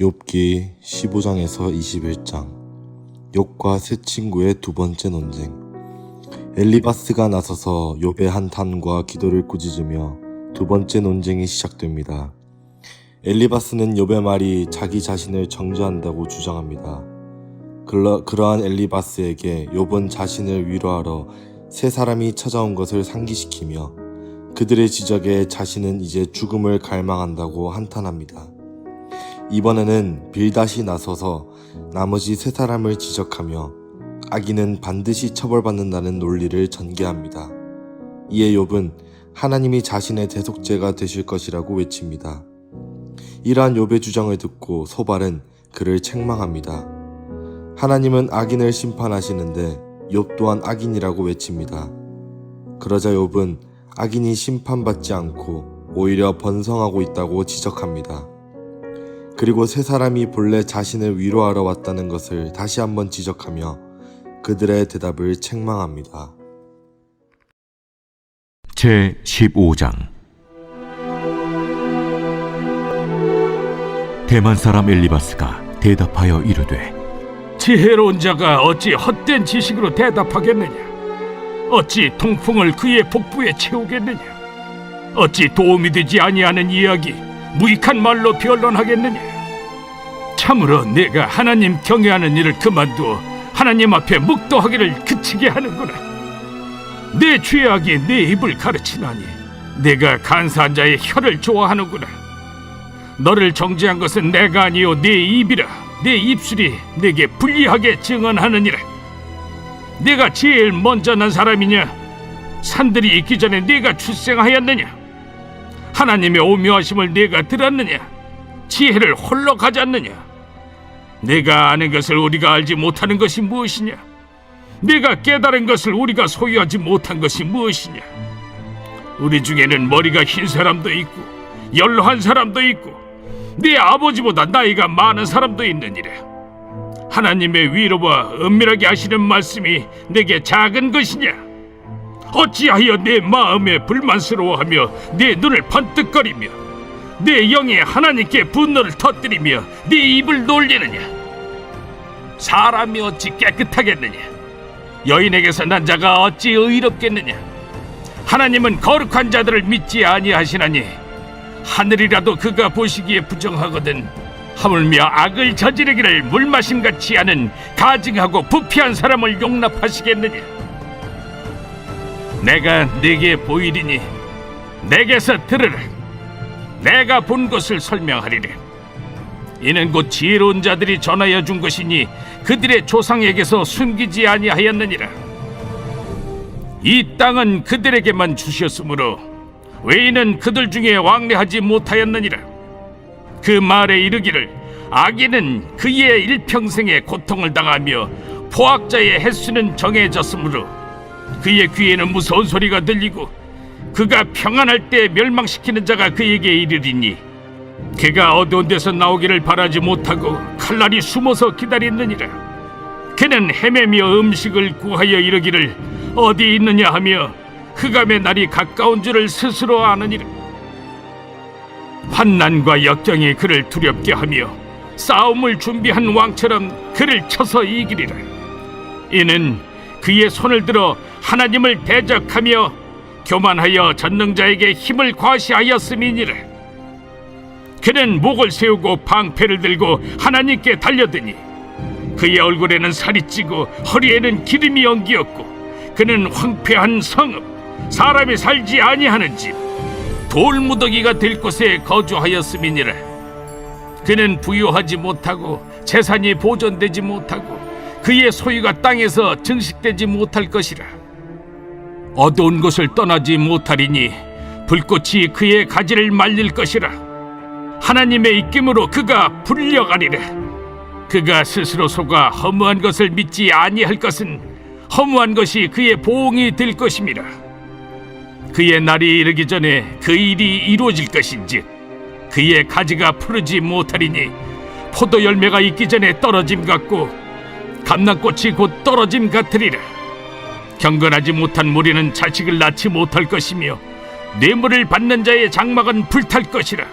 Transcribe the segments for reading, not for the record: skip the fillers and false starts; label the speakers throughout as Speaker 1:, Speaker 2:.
Speaker 1: 욥기 15장에서 21장. 욥과 세 친구의 두 번째 논쟁. 엘리바스가 나서서 욥의 한탄과 기도를 꾸짖으며 두 번째 논쟁이 시작됩니다. 엘리바스는 욥의 말이 자기 자신을 정죄한다고 주장합니다. 그러한 엘리바스에게 욥은 자신을 위로하러 세 사람이 찾아온 것을 상기시키며 그들의 지적에 자신은 이제 죽음을 갈망한다고 한탄합니다. 이번에는 빌닷이 나서서 나머지 세 사람을 지적하며 악인은 반드시 처벌받는다는 논리를 전개합니다. 이에 욥은 하나님이 자신의 대속죄가 되실 것이라고 외칩니다. 이러한 욥의 주장을 듣고 소발은 그를 책망합니다. 하나님은 악인을 심판하시는데 욥 또한 악인이라고 외칩니다. 그러자 욥은 악인이 심판받지 않고 오히려 번성하고 있다고 지적합니다. 그리고 세 사람이 본래 자신을 위로하러 왔다는 것을 다시 한번 지적하며 그들의 대답을 책망합니다.
Speaker 2: 제15장. 대만 사람 엘리바스가 대답하여 이르되,
Speaker 3: 지혜로운 자가 어찌 헛된 지식으로 대답하겠느냐? 어찌 통풍을 그의 복부에 채우겠느냐? 어찌 도움이 되지 아니하는 이야기 무익한 말로 변론하겠느냐? 참으로 내가 하나님 경외하는 일을 그만두어 하나님 앞에 묵도하기를 그치게 하는구나. 내 죄악이 내 입을 가르치나니 내가 간사한 자의 혀를 좋아하는구나. 너를 정죄한 것은 내가 아니요 내 입이라. 내 입술이 내게 불리하게 증언하느니라. 내가 제일 먼저 난 사람이냐? 산들이 있기 전에 네가 출생하였느냐? 하나님의 오묘하심을 네가 들었느냐? 지혜를 홀로 가졌느냐? 내가 아는 것을 우리가 알지 못하는 것이 무엇이냐? 내가 깨달은 것을 우리가 소유하지 못한 것이 무엇이냐? 우리 중에는 머리가 흰 사람도 있고 연로한 사람도 있고 네 아버지보다 나이가 많은 사람도 있느니라. 하나님의 위로와 은밀하게 하시는 말씀이 내게 작은 것이냐? 어찌하여 내 마음에 불만스러워하며 내 눈을 번뜩거리며 내 영에 하나님께 분노를 터뜨리며 네 입을 놀리느냐? 사람이 어찌 깨끗하겠느냐? 여인에게서 난 자가 어찌 의롭겠느냐? 하나님은 거룩한 자들을 믿지 아니하시나니 하늘이라도 그가 보시기에 부정하거든 하물며 악을 저지르기를 물마심같이 하는 가증하고 부패한 사람을 용납하시겠느냐? 내가 네게 보이리니 내게서 들으라. 내가 본 것을 설명하리라. 이는 곧 지혜로운 자들이 전하여 준 것이니 그들의 조상에게서 숨기지 아니하였느니라. 이 땅은 그들에게만 주셨으므로 외인은 그들 중에 왕래하지 못하였느니라. 그 말에 이르기를 악인은 그의 일평생에 고통을 당하며 포악자의 횟수는 정해졌으므로 그의 귀에는 무서운 소리가 들리고 그가 평안할 때 멸망시키는 자가 그에게 이르리니 그가 어두운 데서 나오기를 바라지 못하고 칼날이 숨어서 기다렸느니라. 그는 헤매며 음식을 구하여 이르기를 어디 있느냐 하며 흑암의 날이 가까운 줄을 스스로 아느니라. 환난과 역경이 그를 두렵게 하며 싸움을 준비한 왕처럼 그를 쳐서 이기리라. 이는 그의 손을 들어 하나님을 대적하며 교만하여 전능자에게 힘을 과시하였음이니라. 그는 목을 세우고 방패를 들고 하나님께 달려드니 그의 얼굴에는 살이 찌고 허리에는 기름이 엉기었고 그는 황폐한 성읍 사람이 살지 아니하는 집 돌무더기가 될 곳에 거주하였음이니라. 그는 부유하지 못하고 재산이 보존되지 못하고 그의 소유가 땅에서 증식되지 못할 것이라. 어두운 곳을 떠나지 못하리니 불꽃이 그의 가지를 말릴 것이라. 하나님의 입김으로 그가 불려가리라. 그가 스스로 속아 허무한 것을 믿지 아니할 것은 허무한 것이 그의 보응이 될 것임이라. 그의 날이 이르기 전에 그 일이 이루어질 것인즉 그의 가지가 푸르지 못하리니 포도 열매가 있기 전에 떨어짐 같고 감람꽃이 곧 떨어짐 같으리라. 경건하지 못한 무리는 자식을 낳지 못할 것이며 뇌물을 받는 자의 장막은 불탈 것이라.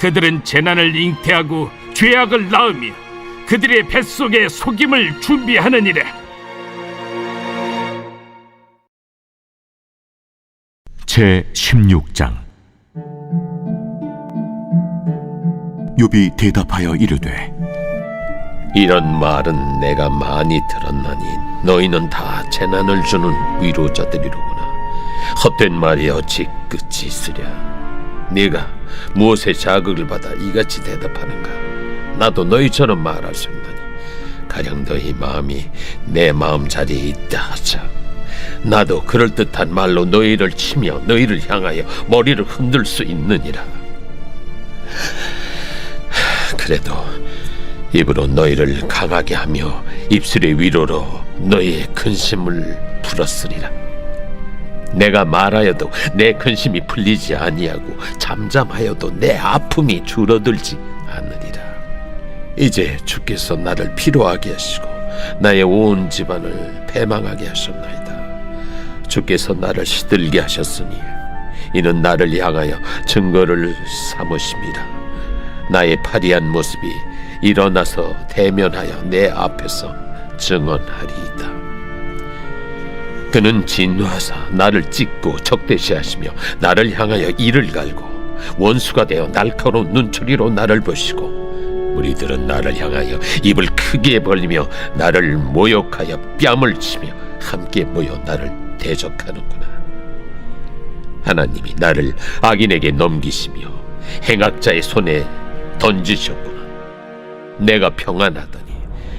Speaker 3: 그들은 재난을 잉태하고 죄악을 낳으며 그들의 뱃속에 속임을 준비하느니라.
Speaker 2: 제 16장. 욥이 대답하여 이르되
Speaker 4: 이런 말은 내가 많이 들었나니 너희는 다 재난을 주는 위로자들이로구나. 헛된 말이 어찌 끝이 있으랴. 네가 무엇에 자극을 받아 이같이 대답하는가? 나도 너희처럼 말할 수 있나니 가령 너희 마음이 내 마음 자리에 있다 하자. 나도 그럴듯한 말로 너희를 치며 너희를 향하여 머리를 흔들 수 있느니라. 그래도 입으로 너희를 강하게 하며 입술의 위로로 너희의 근심을 풀었으리라. 내가 말하여도 내 근심이 풀리지 아니하고 잠잠하여도 내 아픔이 줄어들지 않으리라. 이제 주께서 나를 피로하게 하시고 나의 온 집안을 패망하게 하셨나이다. 주께서 나를 시들게 하셨으니 이는 나를 향하여 증거를 삼으심이라. 나의 파리한 모습이 일어나서 대면하여 내 앞에서 증언하리이다. 그는 진노하사 나를 찢고 적대시하시며 나를 향하여 이를 갈고 원수가 되어 날카로운 눈초리로 나를 보시고 무리들은 나를 향하여 입을 크게 벌리며 나를 모욕하여 뺨을 치며 함께 모여 나를 대적하는구나. 하나님이 나를 악인에게 넘기시며 행악자의 손에 던지셨구나. 내가 평안하더니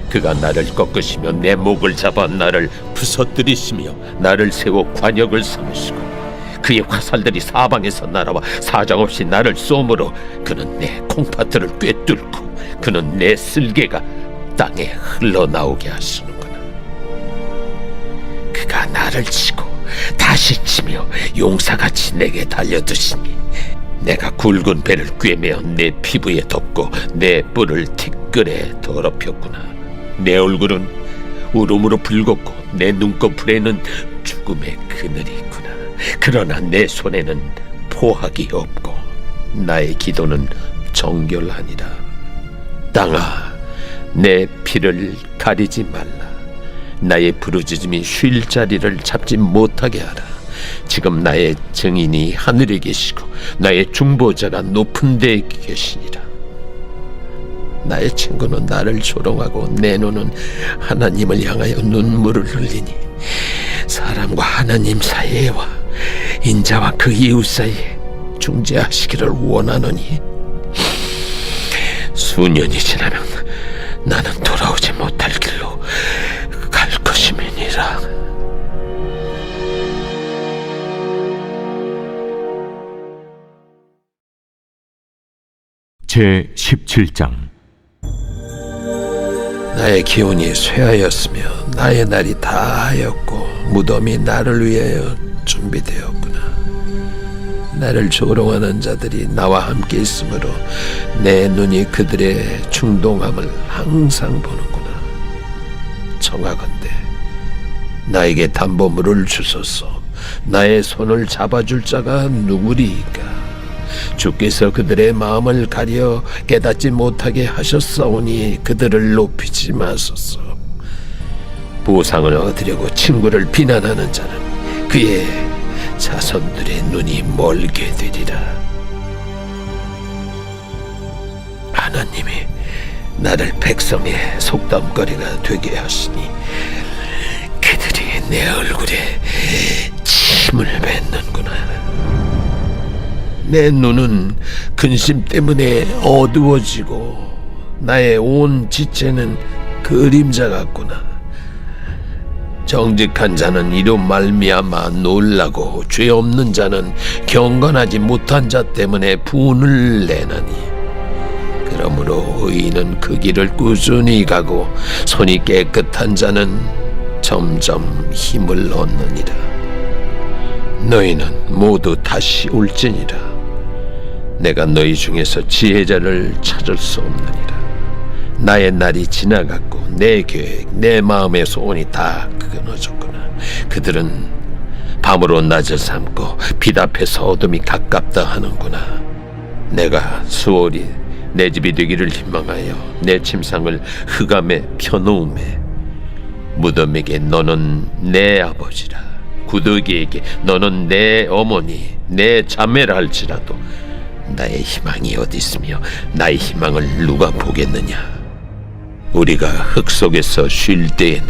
Speaker 4: 그가 나를 꺾으시며 내 목을 잡아 나를 부서뜨리시며 나를 세워 관역을 삼으시고 그의 화살들이 사방에서 날아와 사정없이 나를 쏘므로 그는 내 콩팥들을 꿰뚫고 그는 내 쓸개가 땅에 흘러나오게 하시는구나. 그가 나를 치고 다시 치며 용사같이 내게 달려드시니 내가 굵은 배를 꿰매어 내 피부에 덮고 내 뿔을 티끌에 더럽혔구나. 내 얼굴은 울음으로 붉었고 내 눈꺼풀에는 죽음의 그늘이 있구나. 그러나 내 손에는 포악이 없고 나의 기도는 정결하니라. 땅아, 내 피를 가리지 말라. 나의 부르짖음이 쉴 자리를 잡지 못하게 하라. 지금 나의 증인이 하늘에 계시고 나의 중보자가 높은 데에 계시니라. 나의 친구는 나를 조롱하고 내 눈은 하나님을 향하여 눈물을 흘리니 사람과 하나님 사이에와 인자와 그 이웃 사이에 중재하시기를 원하노니 수년이 지나면 나는 돌아오지 못할 길로 갈 것임이니라.
Speaker 2: 제 17장.
Speaker 4: 나의 기운이 쇠하였으며 나의 날이 다하였고 무덤이 나를 위하여 준비되었구나. 나를 조롱하는 자들이 나와 함께 있으므로 내 눈이 그들의 충동함을 항상 보는구나. 청하건대 나에게 담보물을 주소서. 나의 손을 잡아줄 자가 누구리이까? 주께서 그들의 마음을 가려 깨닫지 못하게 하셨사오니 그들을 높이지 마소서. 보상을 얻으려고 친구를 비난하는 자는 그의 자손들의 눈이 멀게 되리라. 하나님이 나를 백성의 속담거리가 되게 하시니 그들이 내 얼굴에 침을 뱉는구나. 내 눈은 근심 때문에 어두워지고 나의 온 지체는 그림자 같구나. 정직한 자는 이로 말미암아 놀라고 죄 없는 자는 경건하지 못한 자 때문에 분을 내나니 그러므로 의인은 그 길을 꾸준히 가고 손이 깨끗한 자는 점점 힘을 얻느니라. 너희는 모두 다시 올지니라. 내가 너희 중에서 지혜자를 찾을 수 없느니라. 나의 날이 지나갔고 내 계획, 내 마음의 소원이 다 끊어졌구나. 그들은 밤으로 낮을 삼고 빛 앞에서 어둠이 가깝다 하는구나. 내가 수월이 내 집이 되기를 희망하여 내 침상을 흑암에 펴놓음에 무덤에게 너는 내 아버지라 구더기에게 너는 내 어머니 내 자매라 할지라도 나의 희망이 어디 있으며 나의 희망을 누가 보겠느냐. 우리가 흙 속에서 쉴 때에는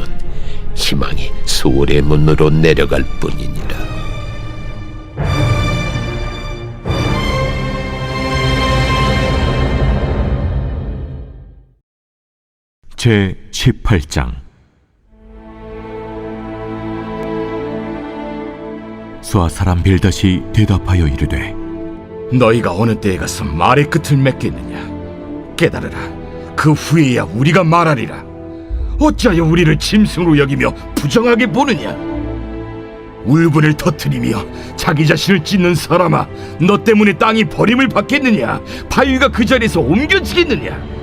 Speaker 4: 희망이 수월의 문으로 내려갈 뿐이니라.
Speaker 2: 제 18장. 수아 사람 빌닷이 대답하여 이르되
Speaker 5: 너희가 어느 때에 가서 말의 끝을 맺겠느냐. 깨달으라. 그 후에야 우리가 말하리라. 어찌하여 우리를 짐승으로 여기며 부정하게 보느냐. 울분을 터뜨리며 자기 자신을 찢는 사람아, 너 때문에 땅이 버림을 받겠느냐. 바위가 그 자리에서 옮겨지겠느냐.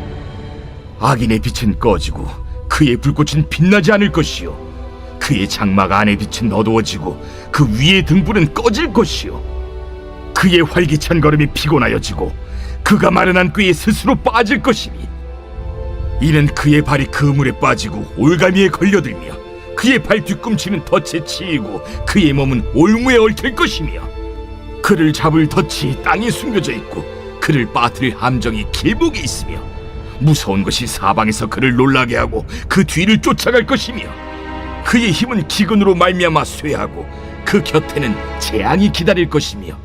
Speaker 5: 악인의 빛은 꺼지고 그의 불꽃은 빛나지 않을 것이요 그의 장막 안의 빛은 어두워지고 그 위의 등불은 꺼질 것이요 그의 활기찬 걸음이 피곤하여지고 그가 마련한 꾀에 스스로 빠질 것이니 이는 그의 발이 그물에 빠지고 올가미에 걸려들며 그의 발 뒤꿈치는 덫에 치이고 그의 몸은 올무에 얽힐 것이며 그를 잡을 덫이 땅에 숨겨져 있고 그를 빠뜨릴 함정이 길목에 있으며 무서운 것이 사방에서 그를 놀라게 하고 그 뒤를 쫓아갈 것이며 그의 힘은 기근으로 말미암아 쇠하고 그 곁에는 재앙이 기다릴 것이며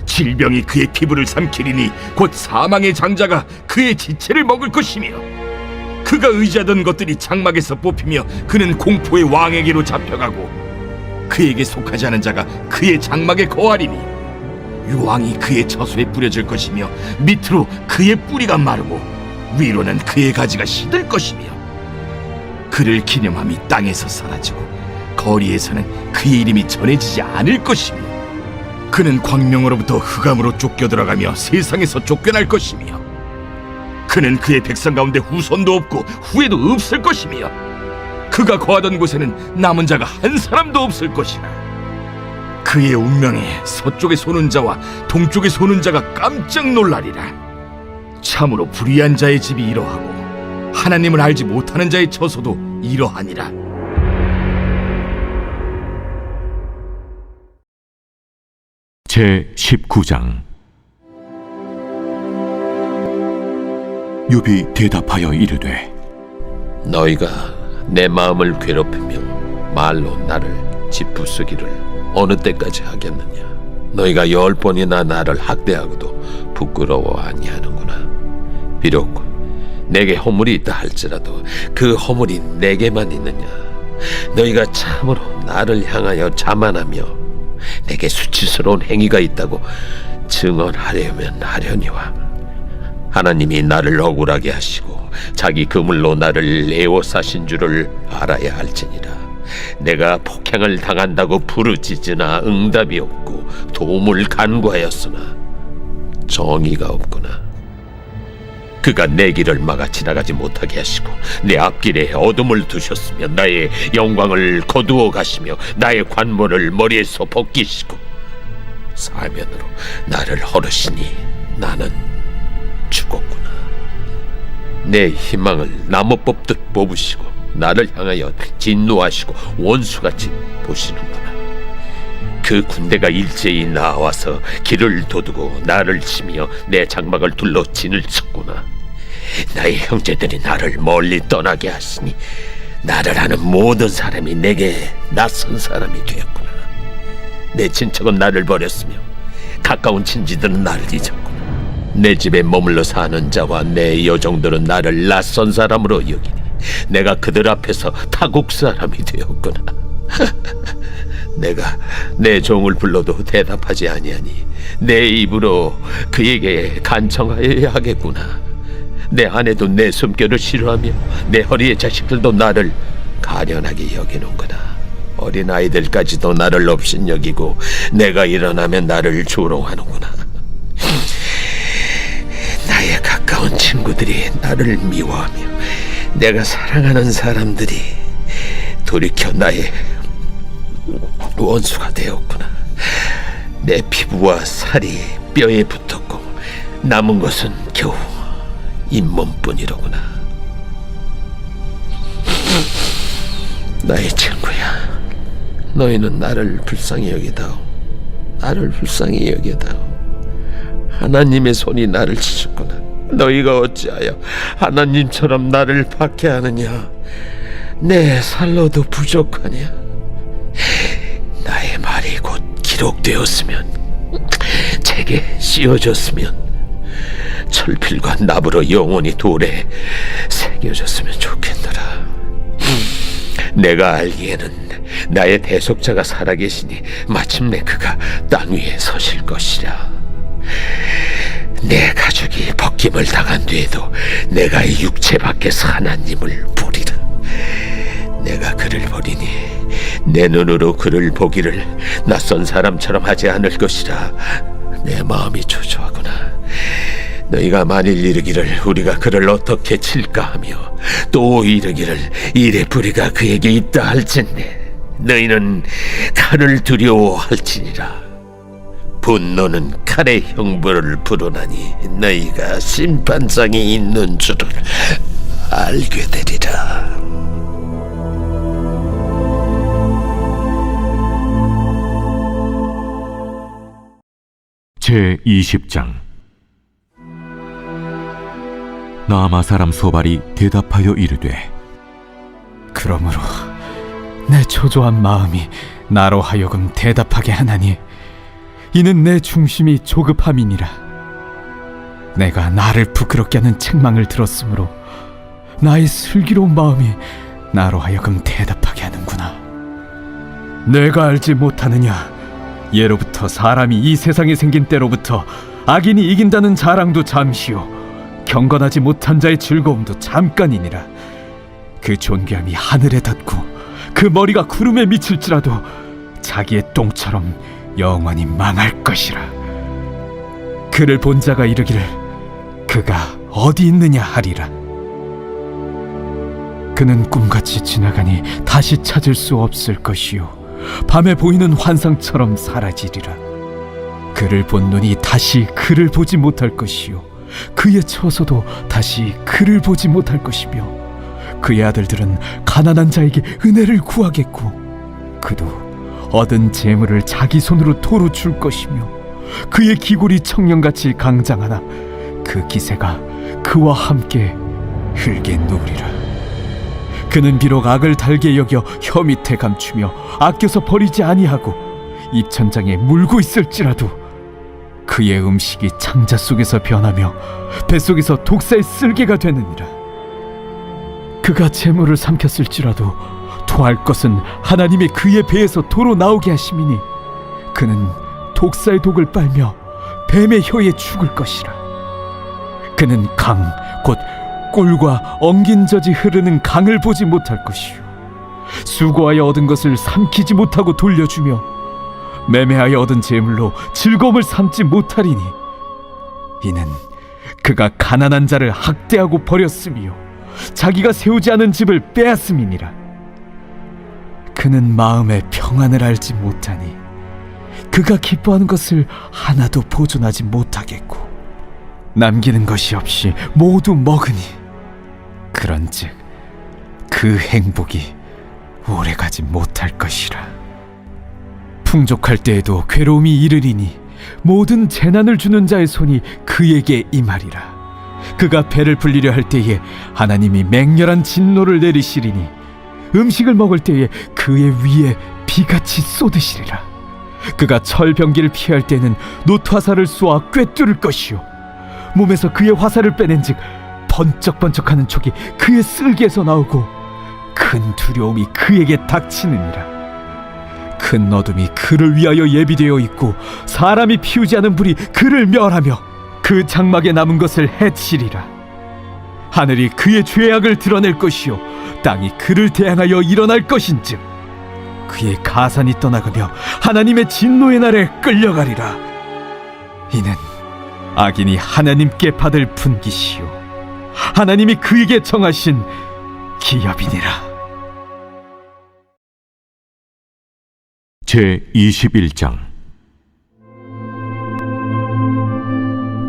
Speaker 5: 질병이 그의 피부를 삼키리니 곧 사망의 장자가 그의 지체를 먹을 것이며 그가 의지하던 것들이 장막에서 뽑히며 그는 공포의 왕에게로 잡혀가고 그에게 속하지 않은 자가 그의 장막에 거하리니 유황이 그의 처소에 뿌려질 것이며 밑으로 그의 뿌리가 마르고 위로는 그의 가지가 시들 것이며 그를 기념함이 땅에서 사라지고 거리에서는 그의 이름이 전해지지 않을 것이며 그는 광명으로부터 흑암으로 쫓겨 들어가며 세상에서 쫓겨날 것이며 그는 그의 백성 가운데 후손도 없고 후에도 없을 것이며 그가 거하던 곳에는 남은 자가 한 사람도 없을 것이라. 그의 운명에 서쪽에 소는 자와 동쪽에 소는 자가 깜짝 놀라리라. 참으로 불의한 자의 집이 이러하고 하나님을 알지 못하는 자의 처소도 이러하니라.
Speaker 2: 제 19장. 욥이 대답하여 이르되
Speaker 4: 너희가 내 마음을 괴롭히며 말로 나를 짓부수기를 어느 때까지 하겠느냐. 너희가 10번이나 나를 학대하고도 부끄러워 아니하는구나. 비록 내게 허물이 있다 할지라도 그 허물이 내게만 있느냐. 너희가 참으로 나를 향하여 자만하며 내게 수치스러운 행위가 있다고 증언하려면 하려니와 하나님이 나를 억울하게 하시고 자기 그물로 나를 애워싸신 줄을 알아야 할지니라. 내가 폭행을 당한다고 부르짖으나 응답이 없고 도움을 간구하였으나 정의가 없구나. 그가 내 길을 막아 지나가지 못하게 하시고 내 앞길에 어둠을 두셨으며 나의 영광을 거두어 가시며 나의 관모를 머리에서 벗기시고 사면으로 나를 헐으시니 나는 죽었구나. 내 희망을 나무 뽑듯 뽑으시고 나를 향하여 진노하시고 원수같이 보시는구나. 그 군대가 일제히 나와서 길을 도두고 나를 치며 내 장막을 둘러 진을 쳤구나. 나의 형제들이 나를 멀리 떠나게 하시니 나를 아는 모든 사람이 내게 낯선 사람이 되었구나. 내 친척은 나를 버렸으며 가까운 친지들은 나를 잊었구나. 내 집에 머물러 사는 자와 내 여종들은 나를 낯선 사람으로 여기니 내가 그들 앞에서 타국 사람이 되었구나. 내가 내 종을 불러도 대답하지 아니하니 내 입으로 그에게 간청하여야 하겠구나. 내 아내도 내 숨결을 싫어하며 내 허리의 자식들도 나를 가련하게 여기는구나. 어린아이들까지도 나를 업신여기고 내가 일어나면 나를 조롱하는구나. 나의 가까운 친구들이 나를 미워하며 내가 사랑하는 사람들이 돌이켜 나의 원수가 되었구나. 내 피부와 살이 뼈에 붙었고 남은 것은 겨우 잇몸뿐이로구나. 나의 친구야, 너희는 나를 불쌍히 여기다오. 나를 불쌍히 여기다오. 하나님의 손이 나를 치셨구나. 너희가 어찌하여 하나님처럼 나를 박해하느냐? 내 살로도 부족하냐? 나의 말이 곧 기록되었으면, 책에 씌워졌으면, 철필과 납으로 영원히 돌에 새겨졌으면 좋겠노라. 내가 알기에는 나의 대속자가 살아계시니 마침내 그가 땅 위에 서실 것이라. 내 가족이 벗김을 당한 뒤에도 내가 이 육체 밖에서 하나님을 보리라. 내가 그를 보리니 내 눈으로 그를 보기를 낯선 사람처럼 하지 않을 것이라. 내 마음이 초조하구나. 너희가 만일 이르기를 우리가 그를 어떻게 칠까 하며 또 이르기를 이래 뿌리가 그에게 있다 할진대, 너희는 칼을 두려워할지니라. 분노는 칼의 형벌을 부르나니 너희가 심판장이 있는 줄을 알게 되리라.
Speaker 2: 제20장. 나아마 사람 소발이 대답하여 이르되,
Speaker 6: 그러므로 내 초조한 마음이 나로 하여금 대답하게 하나니 이는 내 중심이 조급함이니라. 내가 나를 부끄럽게 하는 책망을 들었으므로 나의 슬기로운 마음이 나로 하여금 대답하게 하는구나. 내가 알지 못하느냐? 예로부터 사람이 이 세상에 생긴 때로부터 악인이 이긴다는 자랑도 잠시요 경건하지 못한 자의 즐거움도 잠깐이니라. 그 존귀함이 하늘에 닿고 그 머리가 구름에 미칠지라도 자기의 똥처럼 영원히 망할 것이라. 그를 본 자가 이르기를 그가 어디 있느냐 하리라. 그는 꿈같이 지나가니 다시 찾을 수 없을 것이요 밤에 보이는 환상처럼 사라지리라. 그를 본 눈이 다시 그를 보지 못할 것이요 그의 처소도 다시 그를 보지 못할 것이며 그의 아들들은 가난한 자에게 은혜를 구하겠고 그도 얻은 재물을 자기 손으로 도로 줄 것이며 그의 기골이 청년같이 강장하나 그 기세가 그와 함께 흙에 누우리라. 그는 비록 악을 달게 여겨 혀 밑에 감추며 아껴서 버리지 아니하고 입천장에 물고 있을지라도 그의 음식이 창자 속에서 변하며 뱃속에서 독사의 쓸개가 되느니라. 그가 재물을 삼켰을지라도 토할 것은 하나님의 그의 배에서 도로 나오게 하심이니 그는 독사의 독을 빨며 뱀의 혀에 죽을 것이라. 그는 강 곧 꿀과 엉긴 젖이 흐르는 강을 보지 못할 것이요 수고하여 얻은 것을 삼키지 못하고 돌려주며 매매하여 얻은 재물로 즐거움을 삼지 못하리니 이는 그가 가난한 자를 학대하고 버렸으며 자기가 세우지 않은 집을 빼앗음이니라. 그는 마음의 평안을 알지 못하니 그가 기뻐하는 것을 하나도 보존하지 못하겠고 남기는 것이 없이 모두 먹으니 그런즉 그 행복이 오래가지 못할 것이라. 풍족할 때에도 괴로움이 이르리니 모든 재난을 주는 자의 손이 그에게 임하리라. 그가 배를 불리려 할 때에 하나님이 맹렬한 진노를 내리시리니 음식을 먹을 때에 그의 위에 비같이 쏟으시리라. 그가 철병기를 피할 때는 놋화살을 쏘아 꿰뚫을 것이요 몸에서 그의 화살을 빼낸즉 번쩍번쩍하는 촉이 그의 쓸개에서 나오고 큰 두려움이 그에게 닥치느니라. 큰 어둠이 그를 위하여 예비되어 있고 사람이 피우지 않은 불이 그를 멸하며 그 장막에 남은 것을 해치리라. 하늘이 그의 죄악을 드러낼 것이요 땅이 그를 대항하여 일어날 것인즉 그의 가산이 떠나가며 하나님의 진노의 날에 끌려가리라. 이는 악인이 하나님께 받을 분깃이요 하나님이 그에게 정하신 기업이니라.
Speaker 2: 제21장.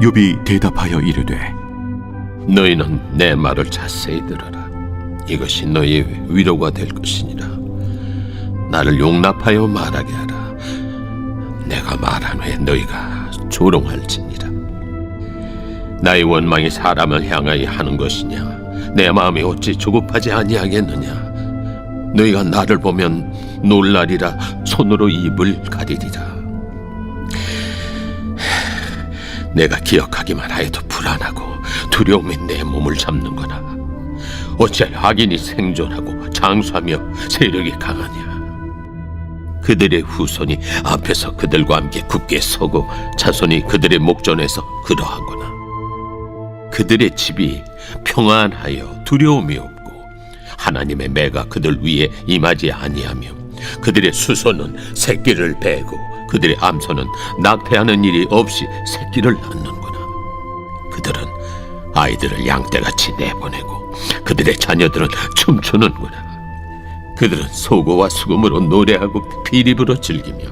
Speaker 2: 욥이 대답하여 이르되
Speaker 4: 너희는 내 말을 자세히 들어라. 이것이 너희의 위로가 될 것이니라. 나를 용납하여 말하게 하라. 내가 말한 후에 너희가 조롱할지니라. 나의 원망이 사람을 향하여 하는 것이냐? 내 마음이 어찌 조급하지 아니하겠느냐? 너희가 나를 보면 놀라리라. 손으로 입을 가리리라. 내가 기억하기만 하여도 불안하고 두려움이 내 몸을 잡는구나. 어찌하여 악인이 생존하고 장수하며 세력이 강하냐? 그들의 후손이 앞에서 그들과 함께 굳게 서고 자손이 그들의 목전에서 그러하구나. 그들의 집이 평안하여 두려움이 없고 하나님의 매가 그들 위에 임하지 아니하며 그들의 수소는 새끼를 베고 그들의 암소는 낙태하는 일이 없이 새끼를 낳는구나. 그들은 아이들을 양떼같이 내보내고 그들의 자녀들은 춤추는구나. 그들은 소고와 수금으로 노래하고 피립으로 즐기며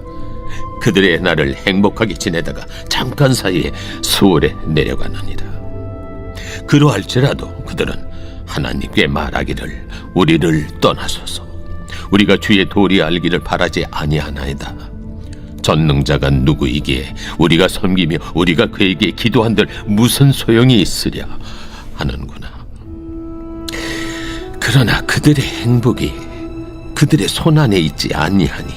Speaker 4: 그들의 날을 행복하게 지내다가 잠깐 사이에 수월에 내려가느니라. 그러할지라도 그들은 하나님께 말하기를 우리를 떠나소서. 우리가 주의 도리 알기를 바라지 아니하나이다. 전능자가 누구이기에 우리가 섬기며 우리가 그에게 기도한들 무슨 소용이 있으랴 하는구나. 그러나 그들의 행복이 그들의 손안에 있지 아니하니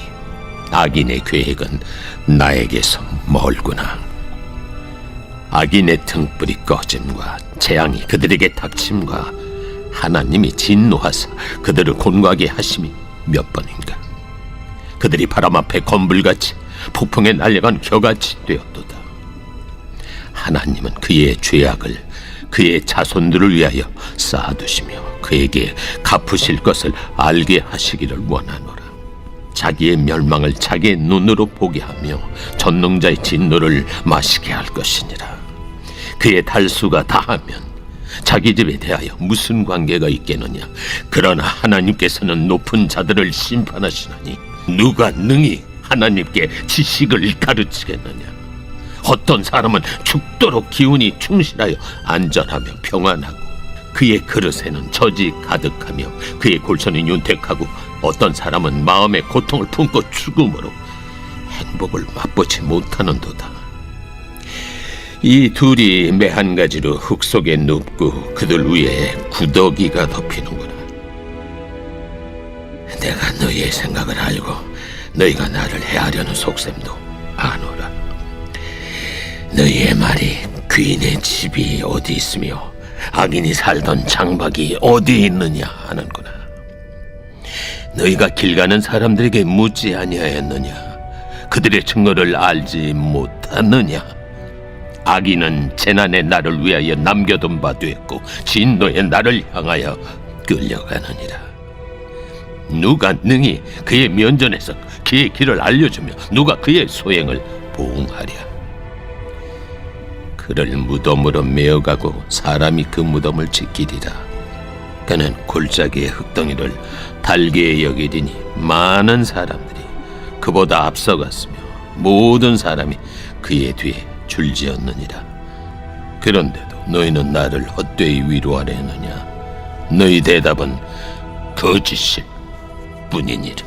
Speaker 4: 악인의 계획은 나에게서 멀구나. 악인의 등불이 꺼짐과 재앙이 그들에게 닥침과 하나님이 진노하사 그들을 곤고하게 하심이 몇 번인가. 그들이 바람 앞에 건불같이 폭풍에 날려간 겨같이 되었도다. 하나님은 그의 죄악을 그의 자손들을 위하여 쌓아두시며 그에게 갚으실 것을 알게 하시기를 원하노라. 자기의 멸망을 자기의 눈으로 보게 하며 전능자의 진노를 마시게 할 것이니라. 그의 달수가 다하면 자기 집에 대하여 무슨 관계가 있겠느냐? 그러나 하나님께서는 높은 자들을 심판하시나니 누가 능히 하나님께 지식을 가르치겠느냐? 어떤 사람은 죽도록 기운이 충실하여 안전하며 평안하고 그의 그릇에는 젖이 가득하며 그의 골선이 윤택하고 어떤 사람은 마음의 고통을 품고 죽음으로 행복을 맛보지 못하는도다. 이 둘이 매 한 가지로 흙 속에 눕고 그들 위에 구더기가 덮이는구나. 내가 너희의 생각을 알고 너희가 나를 해하려는 속셈도 아노라. 너희의 말이 귀인의 집이 어디 있으며 악인이 살던 장막이 어디 있느냐 하는구나. 너희가 길 가는 사람들에게 묻지 아니하였느냐? 그들의 증거를 알지 못하느냐? 악인은 재난의 날을 위하여 남겨둔 바 되었고 진노의 날을 향하여 끌려가느니라. 누가 능히 그의 면전에서 그의 길을 알려주며 누가 그의 소행을 보응하랴? 그를 무덤으로 메어가고 사람이 그 무덤을 지키리라. 그는 골짜기의 흙덩이를 달게 여기리니 많은 사람들이 그보다 앞서갔으며 모든 사람이 그의 뒤에 줄지었느니라. 그런데도 너희는 나를 헛되이 위로하려 했느냐? 너희 대답은 거짓일 뿐이니라.